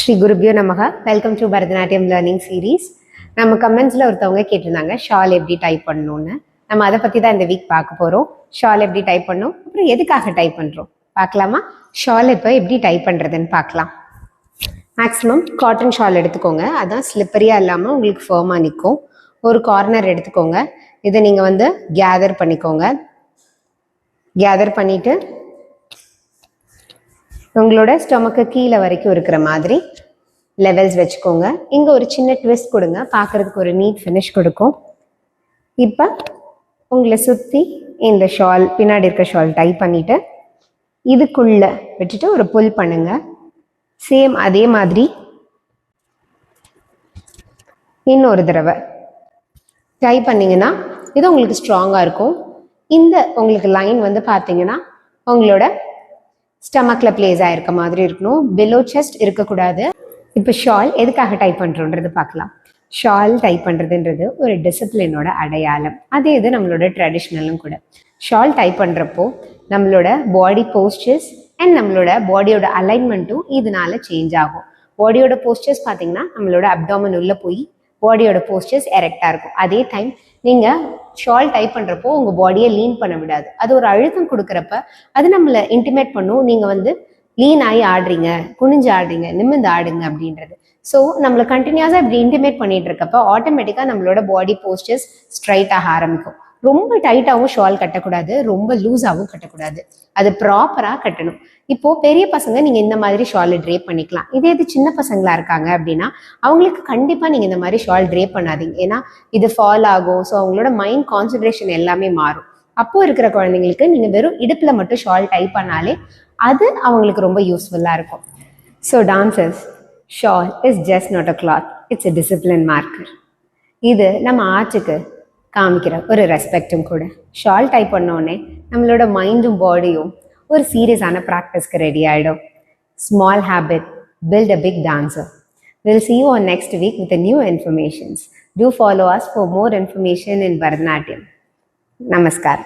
ஸ்ரீ குருபியோ நமக. Welcome to Bharatanatyam learning series. நம்ம கமெண்ட்ஸில் ஒருத்தவங்க கேட்டிருந்தாங்க ஷால் எப்படி டைப் பண்ணணும்னு. நம்ம அதை பற்றி தான் இந்த வீக் பார்க்க போகிறோம். ஷால் எப்படி டைப் பண்ணணும், அப்புறம் எதுக்காக டைப் பண்ணுறோம் பார்க்கலாமா? ஷால் இப்போ எப்படி டைப் பண்ணுறதுன்னு பார்க்கலாம். மேக்ஸிமம் காட்டன் ஷால் எடுத்துக்கோங்க, அதான் ஸ்லிப்பரியாக இல்லாமல் உங்களுக்கு ஃபர்மாக நிற்கும். ஒரு கார்னர் எடுத்துக்கோங்க, இதை நீங்கள் கேதர் பண்ணிக்கோங்க. கேதர் பண்ணிவிட்டு உங்களோட ஸ்டொமக்கு கீழே வரைக்கும் இருக்கிற மாதிரி லெவல்ஸ் வச்சுக்கோங்க. இங்கே ஒரு சின்ன ட்விஸ்ட் கொடுங்க, பார்க்குறதுக்கு ஒரு நீட் ஃபினிஷ் கொடுக்கும். இப்போ உங்களை சுற்றி இந்த ஷால், பின்னாடி இருக்க ஷால் டைப் பண்ணிவிட்டு இதுக்குள்ளே வச்சுட்டு ஒரு புல் பண்ணுங்க. சேம் அதே மாதிரி இன்னொரு தடவை டைப் பண்ணிங்கன்னா இது உங்களுக்கு ஸ்ட்ராங்காக இருக்கும். இந்த உங்களுக்கு லைன் பார்த்தீங்கன்னா உங்களோட ஸ்டமக்கில் பிளேஸ் ஆகிருக்க மாதிரி இருக்கணும், பிலோ செஸ்ட் இருக்கக்கூடாது. இப்போ ஷால் எதுக்காக டைப் பண்ணுறோன்றது பார்க்கலாம். ஷால் டைப் பண்ணுறதுன்றது ஒரு டிசிப்ளினோட அடையாளம், அதே இது நம்மளோட ட்ரெடிஷ்னலும் கூட. ஷால் டைப் பண்ணுறப்போ நம்மளோட பாடி போஸ்டர்ஸ் அண்ட் நம்மளோட பாடியோட அலைன்மெண்ட்டும் இதனால சேஞ்ச் ஆகும். பாடியோட போஸ்டர்ஸ் பார்த்தீங்கன்னா நம்மளோட அப்டாமன் உள்ளே போய் பாடியோட போஸ்டர்ஸ் எரெக்டாக இருக்கும். அதே டைம் நீங்கள் ஷால் டைப் பண்ணுறப்போ உங்கள் பாடியை லீன் பண்ண விடாது. அது ஒரு அழுத்தம் கொடுக்குறப்ப அது நம்மளை இன்டிமேட் பண்ணும், நீங்கள் லீன் ஆகி ஆடுறீங்க, குனிஞ்சு ஆடுறீங்க, நிமிர்ந்து ஆடுங்க அப்படின்றது. ஸோ நம்மளை கண்டினியூஸாக இப்படி இன்டிமேட் பண்ணிட்டு இருக்கப்போ ஆட்டோமேட்டிக்காக நம்மளோட பாடி போஸ்டர்ஸ் ஸ்ட்ரைட் ஆக ஆரம்பிக்கும். ரொம்ப டைட்டாகவும் ஷால் கட்டக்கூடாது, ரொம்ப லூஸாகவும் கட்டக்கூடாது, அது ப்ராப்பராக கட்டணும். இப்போது பெரிய பசங்க நீங்கள் இந்த மாதிரி ஷால் ட்ரேப் பண்ணிக்கலாம். இதே இது சின்ன பசங்களாக இருக்காங்க அப்படின்னா அவங்களுக்கு கண்டிப்பாக நீங்கள் இந்த மாதிரி ஷால் ட்ரேப் பண்ணாதீங்க, ஏன்னா இது ஃபால் ஆகும். ஸோ அவங்களோட மைண்ட் கான்சன்ட்ரேஷன் எல்லாமே மாறும். அப்போது இருக்கிற குழந்தைங்களுக்கு நீங்கள் வெறும் இடுப்பில் மட்டும் ஷால் டைப் பண்ணாலே அது அவங்களுக்கு ரொம்ப யூஸ்ஃபுல்லாக இருக்கும். So dancers, shawl is just not a cloth, it's a discipline marker. இது நம்ம ஆர்ட்டுக்கு காமிக்கிற ஒரு ரெஸ்பெக்டும் கூட. ஷால் டைப் பண்ணோடனே நம்மளோட மைண்டும் பாடியும் ஒரு சீரியஸான ப்ராக்டிஸ்க்கு ரெடி ஆகிடும். Small habit build a big dancer. We'll see you on next week with the new informations. Do follow us for more information in Bharatanatyam. Namaskar.